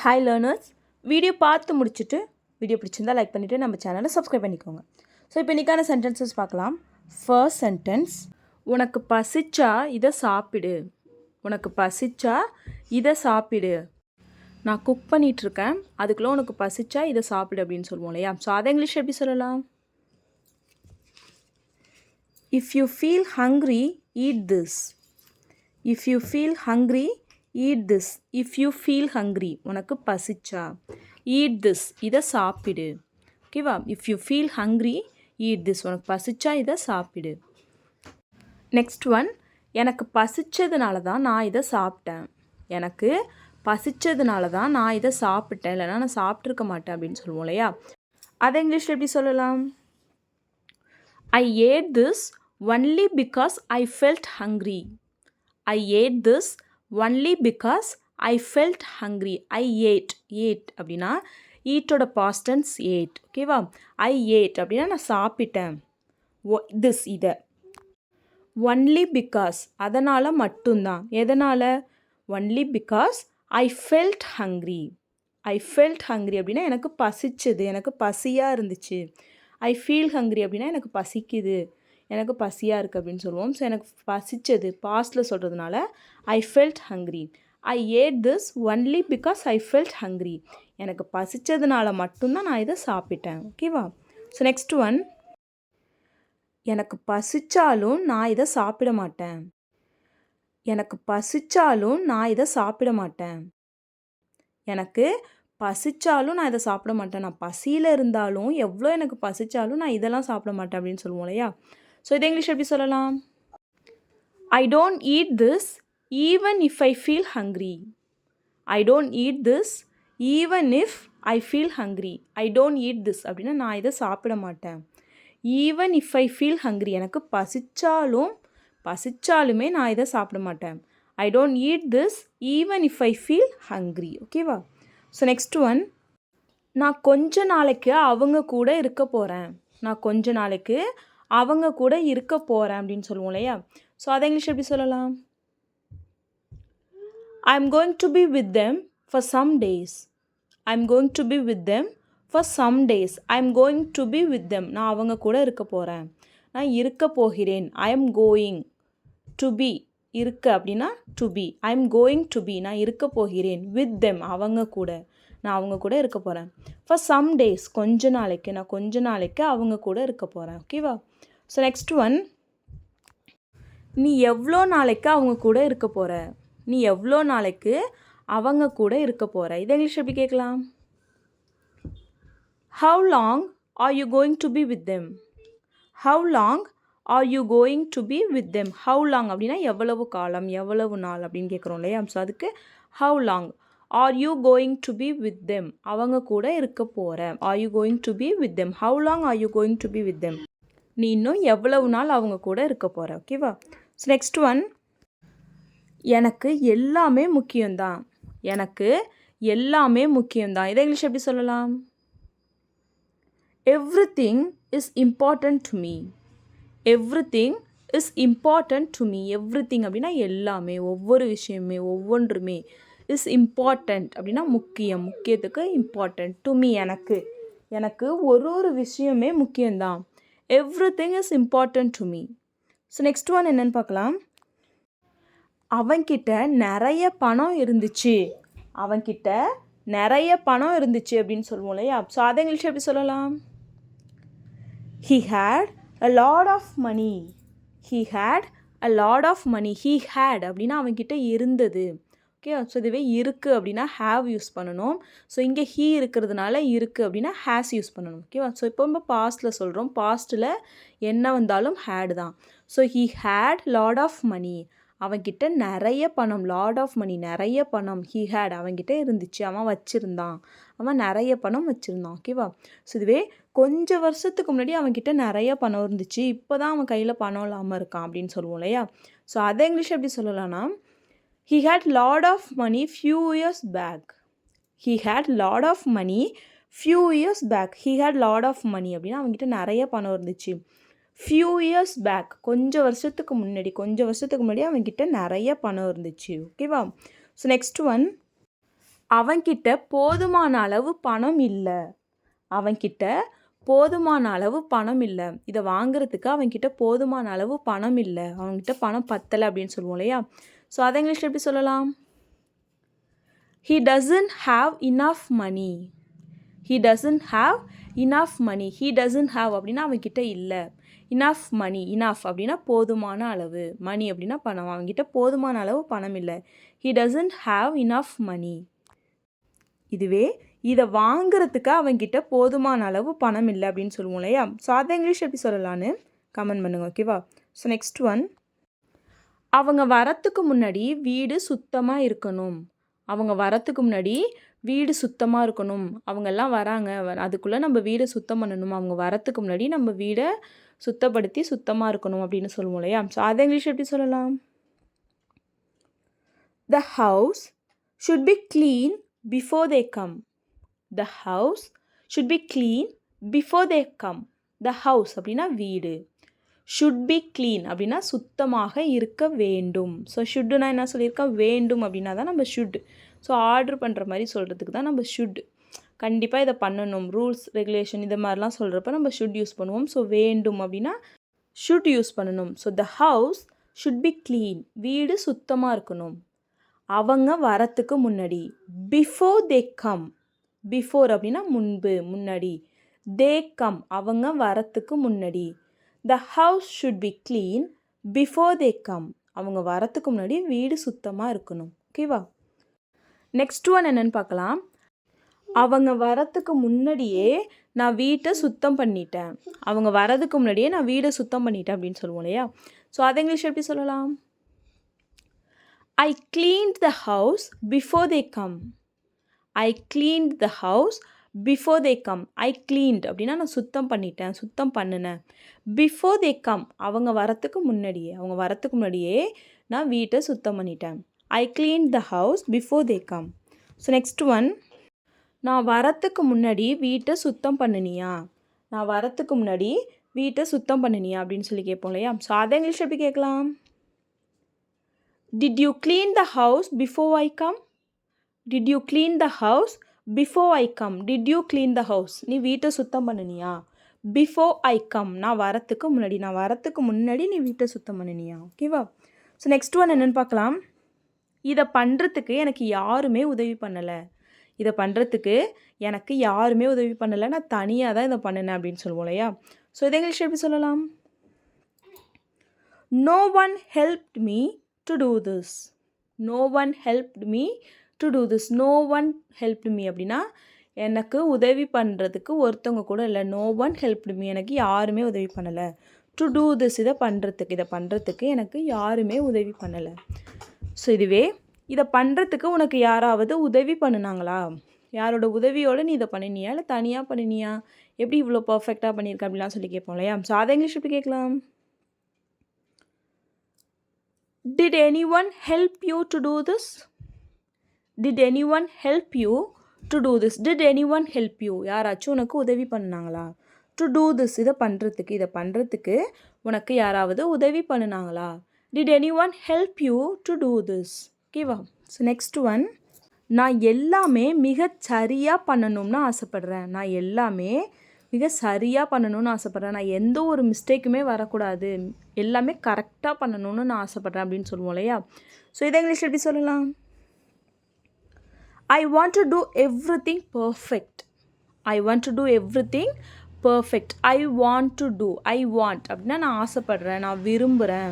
Hi learners, video பார்த்து முடிச்சுட்டு video பிடிச்சிருந்தா லைக் பண்ணிவிட்டு நம்ம சேனலை சப்ஸ்கிரைப் பண்ணிக்கோங்க. ஸோ இப்போ இன்றைக்கான சென்டென்சஸ் பார்க்கலாம். ஃபர்ஸ்ட் சென்டென்ஸ், உனக்கு பசிச்சா இதை சாப்பிடு. உனக்கு பசிச்சா இதை சாப்பிடு. நான் குக் பண்ணிகிட்ருக்கேன், அதுக்குள்ளே உனக்கு பசிச்சா இதை சாப்பிடு அப்படின்னு சொல்லுவோம் இல்லையா? ஸோ அதை இங்கிலீஷ் எப்படி சொல்லலாம்? If you feel hungry eat this. If you feel hungry eat this. If you feel hungry, உனக்கு பசிச்சா eat this, இதை சாப்பிடு. ஓகேவா? if you feel hungry eat this, உனக்கு பசிச்சா இதை சாப்பிடு. நெக்ஸ்ட் ஒன், எனக்கு பசிச்சதுனால தான் நான் இதை சாப்பிட்டேன். எனக்கு பசிச்சதுனால தான் நான் இதை சாப்பிட்டேன், இல்லைனா நான் சாப்பிட்ருக்க மாட்டேன் அப்படின்னு சொல்லுவோம் இல்லையா? அதை இங்கிலீஷில் எப்படி சொல்லலாம்? I ate this only because I felt hungry. I ate this only because I felt hungry. I ate அப்படின்னா ஈட்டோட past tense ate. ஓகேவா? I ate அப்படின்னா நான் சாப்பிட்டேன். this இதை only because அதனால் மட்டும்தான். எதனால்? only because I felt hungry. I felt hungry அப்படின்னா எனக்கு பசிச்சது, எனக்கு பசியாக இருந்துச்சு. I feel hungry அப்படின்னா எனக்கு பசிக்குது, எனக்கு பசியாக இருக்குது அப்படின்னு சொல்லுவோம். ஸோ எனக்கு பசிச்சது பாஸ்டில் சொல்கிறதுனால I felt hungry. I ate this only because I felt hungry. எனக்கு பசிச்சதுனால மட்டும்தான் நான் இதை சாப்பிட்டேன். ஓகேவா? ஸோ நெக்ஸ்ட் ஒன், எனக்கு பசிச்சாலும் நான் இதை சாப்பிட மாட்டேன். எனக்கு பசிச்சாலும் நான் இதை சாப்பிட மாட்டேன். எனக்கு பசிச்சாலும் நான் இதை சாப்பிட மாட்டேன். நான் பசியில் இருந்தாலும் எவ்வளோ எனக்கு பசிச்சாலும் நான் இதெல்லாம் சாப்பிட மாட்டேன் அப்படின்னு சொல்லுவோம் இல்லையா? ஸோ இதை இங்கிலீஷ் எப்படி சொல்லலாம்? I don't eat this even if I feel hungry. I don't eat this even if I feel hungry. I don't eat this அப்படின்னா நான் இதை சாப்பிட மாட்டேன். Even if I feel hungry, எனக்கு பசிச்சாலுமே நான் இதை சாப்பிட மாட்டேன். I don't eat this even if I feel hungry. ஓகேவா? ஸோ நெக்ஸ்ட் ஒன், நான் கொஞ்ச நாளைக்கு அவங்க கூட இருக்க போகிறேன். நான் கொஞ்ச நாளைக்கு அவங்க கூட இருக்க போகிறேன் அப்படின்னு சொல்லுவோம் இல்லையா? ஸோ அதை இங்கிலீஷ் எப்படி சொல்லலாம்? I am going to be with them for some days. I am going to be with them for some days. I am going to be with them, நான் அவங்க கூட இருக்க போகிறேன், நான் இருக்க போகிறேன். I am going to be, இருக்க அப்படின்னா to be. I am going to be, நான் இருக்க போகிறேன். வித் தெம், அவங்க கூட, நான் அவங்க கூட இருக்க போகிறேன். ஃபார் சம் டேஸ், கொஞ்ச நாளைக்கு, நான் கொஞ்ச நாளைக்கு அவங்க கூட இருக்க போகிறேன். ஓகேவா? ஸோ நெக்ஸ்ட் ஒன், நீ எவ்வளோ நாளைக்கு அவங்க கூட இருக்க போகிற. நீ எவ்வளோ நாளைக்கு அவங்க கூட இருக்க போகிற. இதை இங்கிலீஷ் எப்படி கேட்கலாம்? How long are you going to be with them. How long are you going to be with them. How long அப்படின்னா எவ்வளவு காலம், எவ்வளவு நாள் அப்படின்னு கேட்குறோம் இல்லையா? ஸோ அதுக்கு how long are you going to be with them, அவங்க கூட இருக்க போகிற. Are you going to be with them. How long are you going to be with them, நீ இன்னும் எவ்வளவு நாள் அவங்க கூட இருக்க போகிற. ஓகேவா? ஸோ நெக்ஸ்ட் ஒன், எனக்கு எல்லாமே முக்கியம்தான். எனக்கு எல்லாமே முக்கியம்தான். இதை இங்கிலீஷ் எப்படி சொல்லலாம்? Everything is important to me. Everything is important to me. Everything அப்படின்னா எல்லாமே, ஒவ்வொரு விஷயமே, ஒவ்வொன்றுமே. இஸ் இம்பார்ட்டண்ட் அப்படின்னா முக்கியம், முக்கியத்துக்கு இம்பார்ட்டன்ட். டு மீ, எனக்கு, எனக்கு ஒரு விஷயமே முக்கியம்தான். Everything is important to me. So next one என்னென்னு பார்க்கலாம். அவன்கிட்ட நிறைய பணம் இருந்துச்சு. அவன்கிட்ட நிறைய பணம் இருந்துச்சு அப்படின்னு சொல்லுவோம் இல்லையா? ஸோ அதை இங்கிலீஷ் எப்படி சொல்லலாம்? He had a lot of money. He had a lot of money. He had அப்படின்னா அவன்கிட்ட இருந்தது. ஓகே? ஸோ இதுவே இருக்குது அப்படின்னா ஹாவ் யூஸ் பண்ணணும். ஸோ இங்கே ஹீ இருக்கிறதுனால இருக்குது அப்படின்னா ஹேஸ் யூஸ் பண்ணணும். ஓகேவா? ஸோ இப்போ நம்ம பாஸ்ட்டில் சொல்கிறோம். பாஸ்ட்டில் என்ன வந்தாலும் ஹேட் தான். So he had lot of money. அவன்கிட்ட நிறைய பணம். லாட் ஆஃப் மணி, நிறைய பணம். ஹீ ஹேட், அவன்கிட்ட இருந்துச்சு, அவன் வச்சுருந்தான், அவன் நிறைய பணம் வச்சுருந்தான். ஓகேவா? ஸோ இதுவே கொஞ்சம் வருஷத்துக்கு முன்னாடி அவன்கிட்ட நிறைய பணம் இருந்துச்சு, இப்போ தான் அவன் கையில் பணம் இல்லாமல் இருக்கான் அப்படின்னு சொல்லுவோம் இல்லையா? ஸோ அதை இங்கிலீஷ் எப்படி சொல்லலாம்னா, he had lot of money few years back. He had lot of money few years back. He had lot of money அப்படின்னா அவங்ககிட்ட நிறைய பணம் இருந்துச்சு. few years back, கொஞ்சம் வருஷத்துக்கு முன்னாடி அவங்ககிட்ட நிறைய பணம் இருந்துச்சு. ஓகேவா? ஸோ நெக்ஸ்ட் ஒன், அவன்கிட்ட போதுமான அளவு பணம் இல்லை. அவன்கிட்ட போதுமான அளவு பணம் இல்லை. இதை வாங்குறதுக்கு அவன்கிட்ட போதுமான அளவு பணம் இல்லை. அவன்கிட்ட பணம் பத்தலை அப்படின்னு சொல்லுவோம் இல்லையா? ஸோ அதை இங்கிலீஷில் எப்படி சொல்லலாம்? He doesn't have enough money. He doesn't have enough money. He doesn't have அப்படின்னா அவன்கிட்ட இல்லை. enough money. enough அப்படின்னா போதுமான அளவு. money அப்படின்னா பணம். அவன்கிட்ட போதுமான அளவு பணம் இல்லை. He doesn't have enough money. இதுவே இதை வாங்குறதுக்கு அவன்கிட்ட போதுமான அளவு பணம் இல்லை அப்படின்னு சொல்லுவோம் இல்லையா? ஸோ அதை இங்கிலீஷ் எப்படி சொல்லலான்னு கமெண்ட் பண்ணுங்க, ஓகேவா? ஸோ நெக்ஸ்ட் ஒன், அவங்க வரத்துக்கு முன்னாடி வீடு சுத்தமாக இருக்கணும். அவங்க வரத்துக்கு முன்னாடி வீடு சுத்தமாக இருக்கணும். அவங்கெல்லாம் வராங்க, அதுக்குள்ளே நம்ம வீடை சுத்தம் பண்ணணும். அவங்க வரத்துக்கு முன்னாடி நம்ம வீடை சுத்தப்படுத்தி சுத்தமாக இருக்கணும் அப்படின்னு சொல்லுவோம் இல்லையா? ஸோ அதை இங்கிலீஷ் எப்படி சொல்லலாம்? The house should be clean before they come. The house should be clean before they come. The house அப்படின்னா வீடு. should be clean அப்படின்னா சுத்தமாக இருக்க வேண்டும். ஸோ ஷுட்டுனா என்ன சொல்லியிருக்கேன்? வேண்டும் அப்படின்னா தான் நம்ம ஷுட். ஸோ ஆர்டர் பண்ணுற மாதிரி சொல்கிறதுக்கு தான் நம்ம ஷுட். கண்டிப்பாக இதை பண்ணணும், ரூல்ஸ் ரெகுலேஷன் இது மாதிரிலாம் சொல்கிறப்ப நம்ம ஷுட் யூஸ் பண்ணுவோம். ஸோ வேண்டும் அப்படின்னா ஷுட் யூஸ் பண்ணணும். So the house should be clean, வீடு சுத்தமாக இருக்கணும். அவங்க வரத்துக்கு முன்னாடி, பிஃபோர் தே கம். பிஃபோர் அப்படின்னா முன்பு, முன்னாடி. தே கம் அவங்க வரத்துக்கு முன்னாடி. The house should be clean before they come. அவங்க வரத்துக்கு முன்னாடி வீடு சுத்தமாக இருக்கணும், ஓகேவா? நெக்ஸ்ட் ஒன் என்னென்னு பார்க்கலாம். அவங்க வரத்துக்கு முன்னாடியே நான் வீட்டை சுத்தம் பண்ணிட்டேன். அவங்க வரதுக்கு முன்னாடியே நான் வீடை சுத்தம் பண்ணிட்டேன் அப்படின்னு சொல்லுவோம் இல்லையா? ஸோ அதை இங்கிலீஷ் எப்படி சொல்லலாம்? I cleaned the house before they come. I cleaned the house before they come. I cleaned அப்படின்னா நான் சுத்தம் பண்ணிட்டேன், சுத்தம் பண்ணினேன். Before they come அவங்க வரத்துக்கு முன்னாடியே, அவங்க வரத்துக்கு முன்னாடியே நான் வீட்டை சுத்தம் பண்ணிட்டேன். I cleaned the house before they come. So next one, நான் வரத்துக்கு முன்னாடி வீட்டை சுத்தம் பண்ணினியா? நான் வரத்துக்கு முன்னாடி வீட்டை சுத்தம் பண்ணினியா அப்படின்னு சொல்லி கேட்போம் இல்லையா? ஸோ அதை இங்கிலீஷ் எப்படி கேட்கலாம்? Did you clean the house before I come? Did you clean the house before I come? Did you clean the house? நீ வீட்டை சுத்தம் பண்ணினியா? Before I come நான் வரத்துக்கு முன்னாடி, நான் வரத்துக்கு முன்னாடி நீ வீட்டை சுத்தம் பண்ணினியா? ஓகேவா? ஸோ நெக்ஸ்ட் ஒன் என்னென்னு பார்க்கலாம். இதை பண்ணுறதுக்கு எனக்கு யாருமே உதவி பண்ணலை. இதை பண்ணுறதுக்கு எனக்கு யாருமே உதவி பண்ணலை, நான் தனியாக தான் இதை பண்ணினேன் அப்படின்னு சொல்லுவோம் இல்லையா? ஸோ இதை இங்கிலீஷ் எப்படி சொல்லலாம்? No one helped me to do this. No one helped me to do this. No one helped me அப்படின்னா எனக்கு உதவி பண்ணுறதுக்கு ஒருத்தவங்க கூட இல்லை. No one helped me எனக்கு யாருமே உதவி பண்ணலை. To do this இதை பண்ணுறதுக்கு எனக்கு யாருமே உதவி பண்ணலை. ஸோ இதுவே இதை பண்ணுறதுக்கு உனக்கு யாராவது உதவி பண்ணினாங்களா? யாரோட உதவியோடு நீ இதை பண்ணினியா இல்லை தனியாக பண்ணினியா? எப்படி இவ்வளோ பர்ஃபெக்டாக பண்ணியிருக்க அப்படிலாம் சொல்லி கேட்போம் இல்லையா? ஸோ அதை இங்கிலீஷ் எப்படி கேட்கலாம்? Did anyone help you to do this? Did anyone help you to do this? Did anyone help you? யாராச்சும் உனக்கு உதவி பண்ணாங்களா? To do this இதை பண்ணுறதுக்கு உனக்கு யாராவது உதவி பண்ணினாங்களா? Did anyone help you to do this? ஓகேவா? ஸோ நெக்ஸ்ட் ஒன், நான் எல்லாமே மிக சரியாக பண்ணணும்னு ஆசைப்பட்றேன். நான் எல்லாமே மிக சரியாக பண்ணணும்னு ஆசைப்பட்றேன். நான் எந்த ஒரு மிஸ்டேக்குமே வரக்கூடாது, எல்லாமே கரெக்டாக பண்ணணும்னு நான் ஆசைப்பட்றேன் அப்படின்னு சொல்லுவோம் இல்லையா? ஸோ இதை இங்கிலீஷ் எப்படி சொல்லலாம்? I want to do everything perfect. I want to do everything perfect. I want to do. I want அப்படின்னா நான் ஆசைப்படுறேன், நான் விரும்புகிறேன்.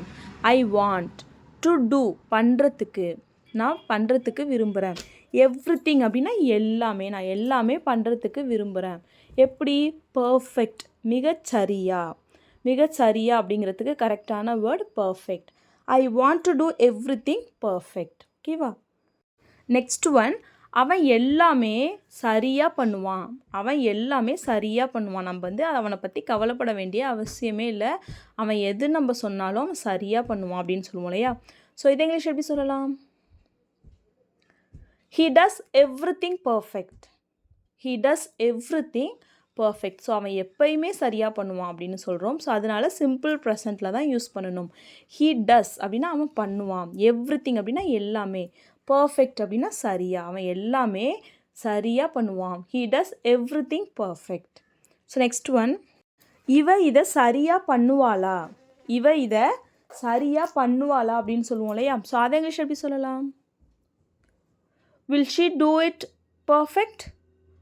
I want to do பண்ணுறதுக்கு, நான் பண்ணுறதுக்கு விரும்புகிறேன். எவ்ரிதிங் அப்படின்னா எல்லாமே, நான் எல்லாமே பண்ணுறதுக்கு விரும்புகிறேன். எப்படி? பர்ஃபெக்ட், மிகச்சரியா. மிகச்சரியா அப்படிங்கிறதுக்கு கரெக்டான word perfect. I want to do everything perfect. ஓகேவா? நெக்ஸ்ட் ஒன், அவன் எல்லாமே சரியாக பண்ணுவான். அவன் எல்லாமே சரியாக பண்ணுவான். நம்ம அவனை பற்றி கவலைப்பட வேண்டிய அவசியமே இல்லை. அவன் எது நம்ம சொன்னாலும் அவன் சரியாக பண்ணுவான் அப்படின்னு சொல்லுவோம் இல்லையா? ஸோ இதை இங்கிலீஷ் எப்படி சொல்லலாம்? He does everything perfect. He does everything perfect. So அவன் எப்பயுமே சரியாக பண்ணுவான் அப்படின்னு சொல்கிறோம். ஸோ அதனால சிம்பிள் ப்ரெசண்ட்டில் தான் யூஸ் பண்ணணும். He does அப்படின்னா அவன் பண்ணுவான். எவ்ரிதிங் அப்படின்னா எல்லாமே. பர்ஃபெக்ட் அப்படின்னா சரியா, அவன் எல்லாமே சரியாக பண்ணுவான். He does everything perfect. So next one, இவ இதை சரியாக பண்ணுவாளா, இவ இதை சரியாக பண்ணுவாளா அப்படின்னு சொல்லுவோம் இல்லையா. ஸோ அதை இங்கிலீஷ் எப்படி சொல்லலாம்? Will she do it perfect,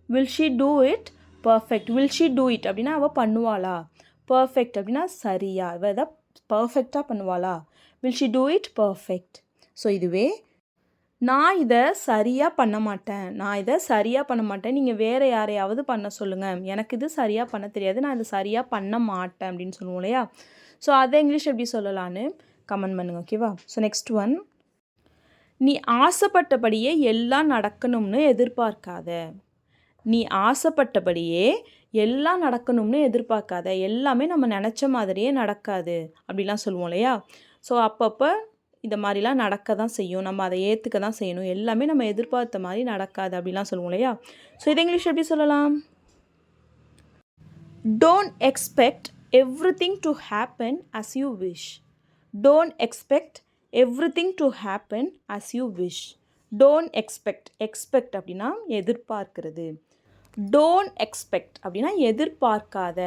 will she do it perfect. Will she do it அப்படின்னா அவள் பண்ணுவாளா, பர்ஃபெக்ட் அப்படின்னா சரியா, இவள் இதை பர்ஃபெக்டாக பண்ணுவாளா, will she do it perfect. So இதுவே நான் இதை சரியாக பண்ண மாட்டேன், நான் இதை சரியாக பண்ண மாட்டேன், நீங்கள் வேறு யாரையாவது பண்ண சொல்லுங்கள், எனக்கு இது சரியாக பண்ண தெரியாது, நான் இதை சரியாக பண்ண மாட்டேன் அப்படின்னு சொல்லுவோம் இல்லையா. ஸோ அதை இங்கிலீஷ் எப்படி சொல்லலான்னு கமெண்ட் பண்ணுங்கள், ஓகேவா. ஸோ நெக்ஸ்ட் ஒன், நீ ஆசைப்பட்டபடியே எல்லாம் நடக்கணும்னு எதிர்பார்க்காத, நீ ஆசைப்பட்டபடியே எல்லாம் நடக்கணும்னு எதிர்பார்க்காத, எல்லாமே நம்ம நினச்ச மாதிரியே நடக்காது அப்படிலாம் சொல்லுவோம் இல்லையா. ஸோ அப்பப்போ இந்த மாதிரிலாம் நடக்க தான் செய்யும், நம்ம அதை ஏற்றுக்க தான் செய்யணும், எல்லாமே நம்ம எதிர்பார்த்த மாதிரி நடக்காது அப்படிலாம் சொல்லுவோம் இல்லையா. ஸோ இதை இங்கிலீஷ் எப்படி சொல்லலாம்? Don't expect everything to happen as you wish, don't expect everything to happen as you wish. Don't expect, expect அப்படின்னா எதிர்பார்க்கிறது, டோன்ட் எக்ஸ்பெக்ட் அப்படின்னா எதிர்பார்க்காத,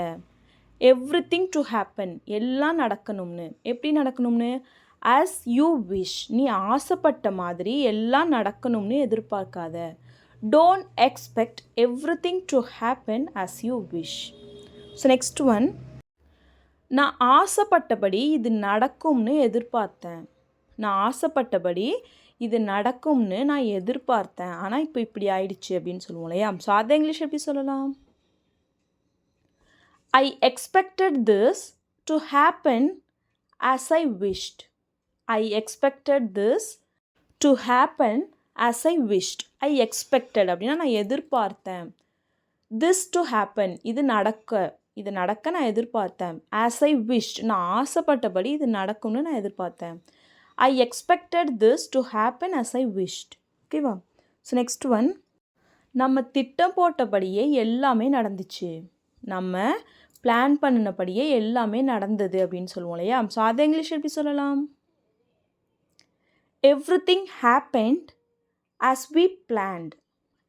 எவ்ரிதிங் டு ஹேப்பன் எல்லாம் நடக்கணும்னு, எப்படி நடக்கணும்னு, as you wish நீ ஆசைப்பட்ட மாதிரி எல்லாம் நடக்கணும்னு எதிர்பார்க்காத. Don't expect everything to happen as you wish. So next one, நான் ஆசைப்பட்டபடி இது நடக்கும்னு எதிர்பார்த்தேன், நான் ஆசைப்பட்டபடி இது நடக்கும்னு நான் எதிர்பார்த்தேன், ஆனால் இப்போ இப்படி ஆயிடுச்சு அப்படின்னு சொல்லுவோம் இல்லையா. ஸோ அதை இங்கிலீஷ் எப்படி சொல்லலாம்? I expected this to happen as I wished. I expected this to happen as I wished. I expected அப்படின்னா நான் எதிர்பார்த்தேன், this to happen இது நடக்க நான் எதிர்பார்த்தேன், as I wished நான் ஆசைப்பட்டபடி இது நடக்கும்னு நான் எதிர்பார்த்தேன். I expected this to happen as I wished. ஓகேவா. ஸோ நெக்ஸ்ட் ஒன், நம்ம திட்டம் போட்டபடியே எல்லாமே நடந்துச்சு, நம்ம பிளான் பண்ணினபடியே எல்லாமே நடந்தது அப்படின்னு சொல்லுவோம் இல்லையா. ஸோ அதை இங்கிலீஷ் எப்படி சொல்லலாம்? Everything happened as we planned.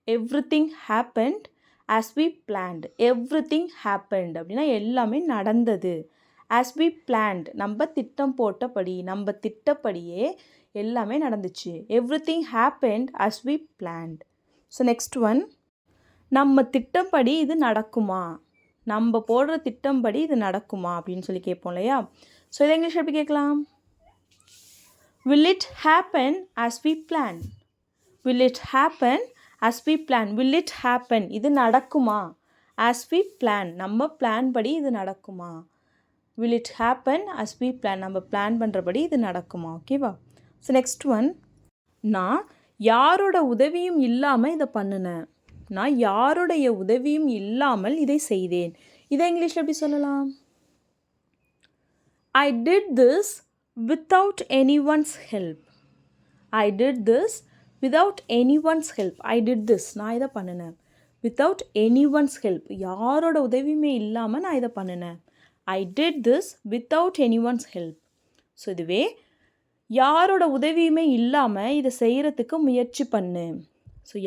Everything happened as we planned. Everything happened அப்படின்னா எல்லாமே நடந்தது. As we planned நம்ம திட்டம் போட்டபடி, நம்ம திட்டப்படியே எல்லாமே நடந்துச்சு. Everything happened as we planned. So next one, நம்ம திட்டப்படி இது நடக்குமா, நம்ம போடுற திட்டம்படி இது நடக்குமா அப்படின்னு சொல்லி கேட்போம் இல்லையா. ஸோ இதை இங்கிலீஷ் எப்படி கேட்கலாம்? Will it happen as we plan? Will it happen as we plan? Will it happen இது நடக்குமா, as we plan நம்ம பிளான் படி இது நடக்குமா. Will it happen as we plan நம்ம பிளான் பண்ணுறபடி இது நடக்குமா, ஓகேவா. ஸோ நெக்ஸ்ட் ஒன், நான் யாரோட உதவியும் இல்லாமல் இதை பண்ணினேன், நான் யாருடைய உதவியும் இல்லாமல் இதை செய்தேன். இதை இங்கிலீஷில் எப்படி சொல்லலாம்? I did this without anyone's help. I did this without anyone's help. I did this நான் இதை பண்ணினேன், without anyone's help யாரோட உதவியுமே இல்லாமல் நான் இதை பண்ணினேன். I did this without anyone's help. So இதுவே யாரோட உதவியுமே இல்லாமல் இதை செய்கிறதுக்கு முயற்சி பண்ணு. ஸோ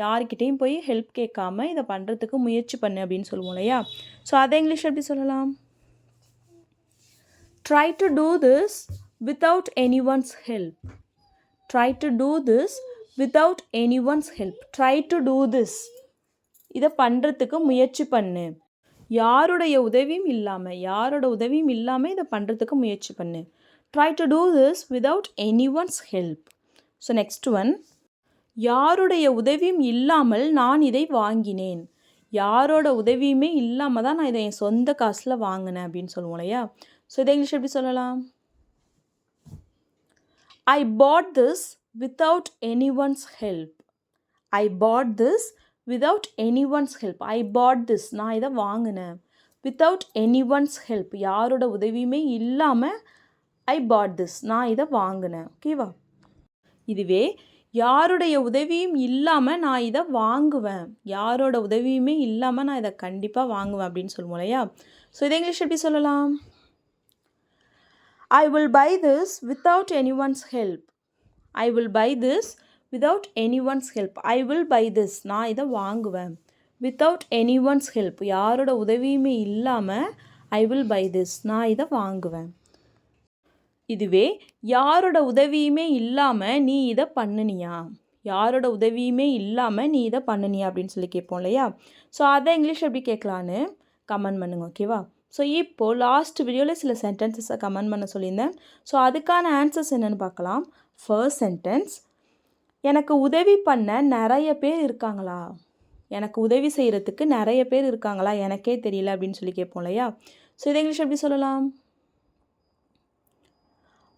யார்கிட்டையும் போய் ஹெல்ப் கேட்காம இதை பண்ணுறதுக்கு முயற்சி பண்ணு அப்படின்னு சொல்லுவோம் இல்லையா. ஸோ அதை இங்கிலீஷ் எப்படி சொல்லலாம்? Try to do this without anyone's help. Try to do this without anyone's help. Try to do this இதை பண்ணுறதுக்கு முயற்சி பண்ணு, யாரோட உதவியும் இல்லாமல் இதை பண்ணுறதுக்கு முயற்சி பண்ணு. Try to do this without anyone's help. So next one, யாருடைய உதவியும் இல்லாமல் நான் இதை வாங்கினேன், யாரோட உதவியுமே இல்லாமல் தான் நான் இதை என் சொந்த காசில் வாங்கினேன் அப்படின்னு சொல்லுவோம் இல்லையா. ஸோ இதை இங்கிலீஷ் எப்படி சொல்லலாம்? I bought this without anyone's help. I bought this without anyone's help. I bought this நான் இதை வாங்கினேன், without anyone's help யாரோட உதவியுமே இல்லாமல் I bought this நான் இதை வாங்கினேன், ஓகேவா. இதுவே யாருடைய உதவியும் இல்லாமல் நான் இதை வாங்குவேன், யாரோட உதவியுமே இல்லாமல் நான் இதை கண்டிப்பாக வாங்குவேன் அப்படின்னு சொல்லுவோம் இல்லையா. ஸோ இதை இங்கிலீஷ் எப்படி சொல்லலாம்? I will buy this without anyone's help. I will buy this without any one's help. I will buy this. நான் இதை வாங்குவேன். Without any one's help. யாரோட உதவியுமே இல்லாமல் ஐ வில் பை திஸ். நான் இதை வாங்குவேன். இதுவே யாரோட உதவியுமே இல்லாமல் நீ இதை பண்ணுனியா, யாரோட உதவியுமே இல்லாமல் நீ இதை பண்ணுனியா அப்படின்னு சொல்லி கேட்போம் இல்லையா. ஸோ அதை இங்கிலீஷ் எப்படி கேட்கலான்னு கமெண்ட் பண்ணுங்க. ஓகேவா. ஸோ இப்போது லாஸ்ட் வீடியோவில் சில சென்டென்சஸை கமெண்ட் பண்ண சொல்லியிருந்தேன். ஸோ அதுக்கான ஆன்சர்ஸ் என்னென்னு பார்க்கலாம். ஃபர்ஸ்ட் சென்டென்ஸ், எனக்கு உதவி பண்ண நிறைய பேர் இருக்காங்களா, எனக்கு உதவி செய்கிறதுக்கு நிறைய பேர் இருக்காங்களா, எனக்கே தெரியல அப்படின்னு சொல்லி கேட்போம் இல்லையா. ஸோ இதை இங்கிலீஷ் எப்படி சொல்லலாம்.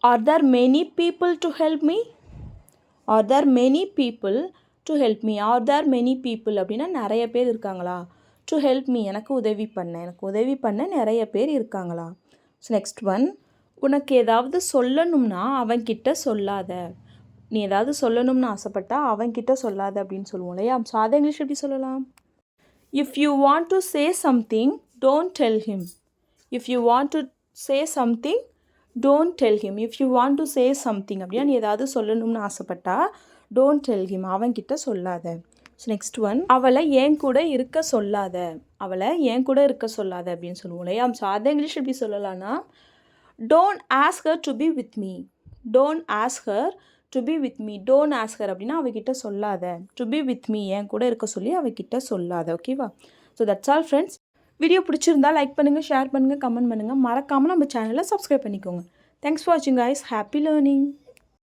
Are there many people to help me. Are there many people to help me. Are there many people அப்படின்னா நிறைய பேர் இருக்காங்களா. டு ஹெல்ப் மீ எனக்கு உதவி பண்ண நிறைய பேர் இருக்காங்களா. ஸோ நெக்ஸ்ட் ஒன், உனக்கு ஏதாவது சொல்லணும்னா அவன்கிட்ட சொல்லாத. நீ ஏதாவது சொல்லணும்னு ஆசைப்பட்டா அவன்கிட்ட சொல்லாத அப்படின்னு சொல்லுவோம் இல்லையா. ஸோ அதை இங்கிலீஷ் எப்படி சொல்லலாம். If you want to say something don't tell him. If you want to say something don't tell him. If you want to say something அப்படின்னா நீ ஏதாவது சொல்லணும்னு ஆசைப்பட்டா டோன்ட் டெல் ஹிம், அவன்கிட்ட சொல்லாத. ஸோ நெக்ஸ்ட் ஒன், அவளை என் கூட இருக்க சொல்லாத. அவளை என் கூட இருக்க சொல்லாத அப்படின்னு சொல்லுவோம் இல்லையா. ஸோ அதை இங்கிலீஷ் எப்படி சொல்லலாம்னா, don't ask her to be with me. Don't ask her to be with me. Don't ask her அப்படின்னா அவகிட்ட சொல்லாத. டு பி வித் மீ என் கூட இருக்க சொல்லி அவகிட்ட சொல்லாத. ஓகேவா. So that's all friends. Video பிடிச்சிருந்தா லைக் பண்ணுங்கள், ஷேர் பண்ணுங்கள், கமெண்ட் பண்ணுங்கள். மறக்காமல் நம்ம சேனலை சப்ஸ்கிரைப் பண்ணிக்கோங்க. தேங்க்ஸ் ஃபார் வாட்சிங் கைஸ். Happy learning.